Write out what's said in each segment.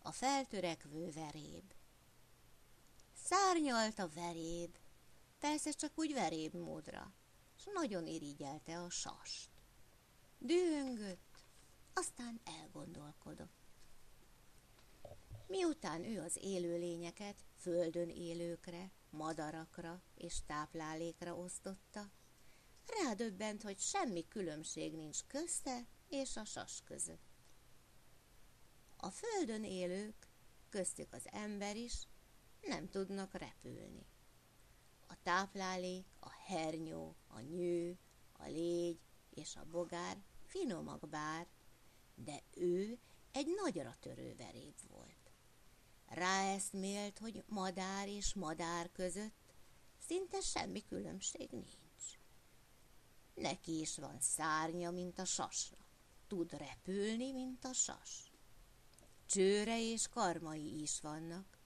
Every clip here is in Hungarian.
a feltörekvő veréb. Szárnyalt a veréb, persze csak úgy veréb módra, s nagyon irigyelte a sast. Dühöngött, aztán elgondolkodott. Miután ő az élőlényeket földön élőkre, madarakra és táplálékra osztotta, rádöbbent, hogy semmi különbség nincs közte és a sas között. A földön élők, köztük az ember is, nem tudnak repülni. A táplálék, a hernyó, a nyő, a légy és a bogár finomak bár, de ő egy nagyra törő veréb volt. Ráeszmélt, hogy madár és madár között szinte semmi különbség nincs. Neki is van szárnya, mint a sasnak, tud repülni, mint a sas. Csőre és karmai is vannak.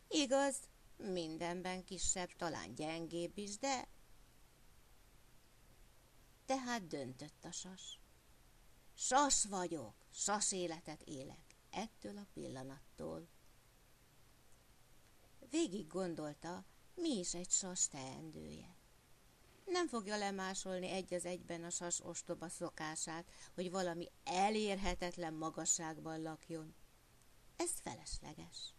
Igaz, mindenben kisebb, talán gyengébb is, de... Tehát döntött a sas. Sas vagyok, sas életet élek, ettől a pillanattól. Végig gondolta, mi is egy sas teendője. Nem fogja lemásolni egy az egyben a sas ostoba szokását, hogy valami elérhetetlen magasságban lakjon. Ez felesleges.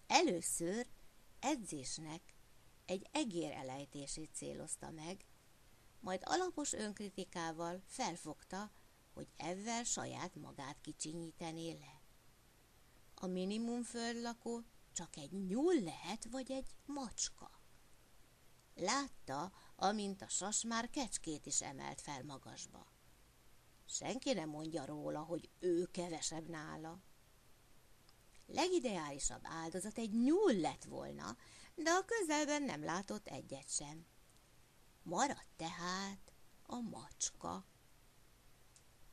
Először edzésnek egy egér elejtését célozta meg, majd alapos önkritikával felfogta, hogy ezzel saját magát kicsinyítené le. A minimum földlakó csak egy nyúl lehet, vagy egy macska. Látta, amint a sas már kecskét is emelt fel magasba. Senki nem mondja róla, hogy ő kevesebb nála. Legideálisabb áldozat egy nyúl lett volna, de a közelben nem látott egyet sem. Maradt tehát a macska.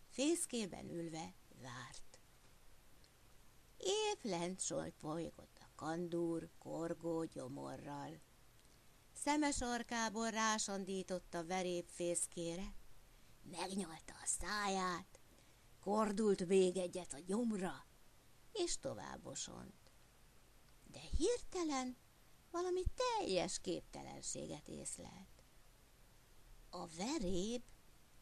Fészkében ülve várt. Épp lent solygott a kandúr, korgó gyomorral. Szemes arkából rásandított a veréb fészkére, megnyalta a száját, kordult még egyet a gyomra, és tovább osont. De hirtelen valami teljes képtelenséget észlelt. A veréb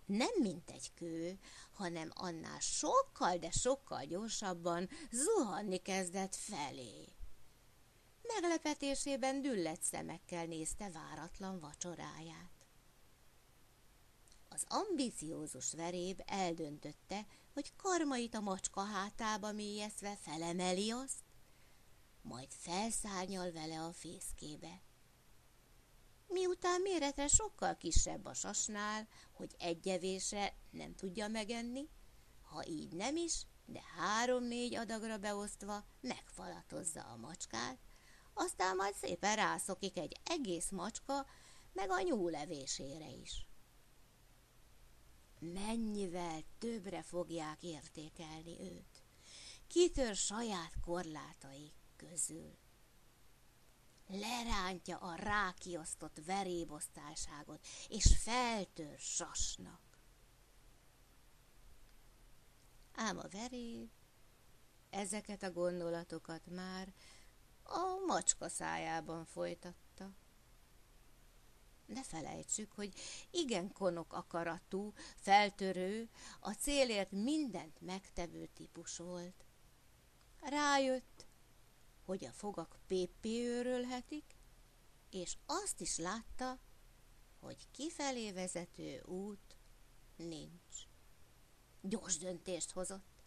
nem mint egy kő, hanem annál sokkal, de sokkal gyorsabban zuhanni kezdett felé. Meglepetésében düllett szemekkel nézte váratlan vacsoráját. Az ambiciózus veréb eldöntötte, hogy karmait a macska hátába mélyeszve felemeli azt, majd felszárnyal vele a fészkébe. Miután méretre sokkal kisebb a sasnál, hogy egy evésre nem tudja megenni, ha így nem is, de 3-4 adagra beosztva megfalatozza a macskát, aztán majd szépen rászokik egy egész macska, meg a nyúl evésére is. Mennyivel többre fogják értékelni őt, kitör saját korlátai közül. Lerántja a rákiosztott verébosztálságot, és feltör sasnak. Ám a veréb ezeket a gondolatokat már a macska szájában folytatta. Ne felejtsük, hogy igen konok akaratú, feltörő, a célért mindent megtevő típus volt. Rájött, hogy a fogak péppé őrölhetik, és azt is látta, hogy kifelé vezető út nincs. Gyors döntést hozott,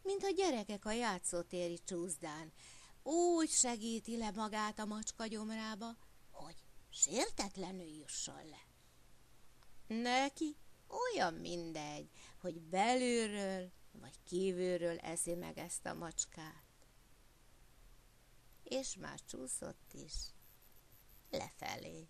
mint a gyerekek a játszótéri csúszdán. Úgy segíti le magát a macska gyomrába, hogy sértetlenül jusson le. Neki olyan mindegy, hogy belülről vagy kívülről eszi meg ezt a macskát. És már csúszott is lefelé.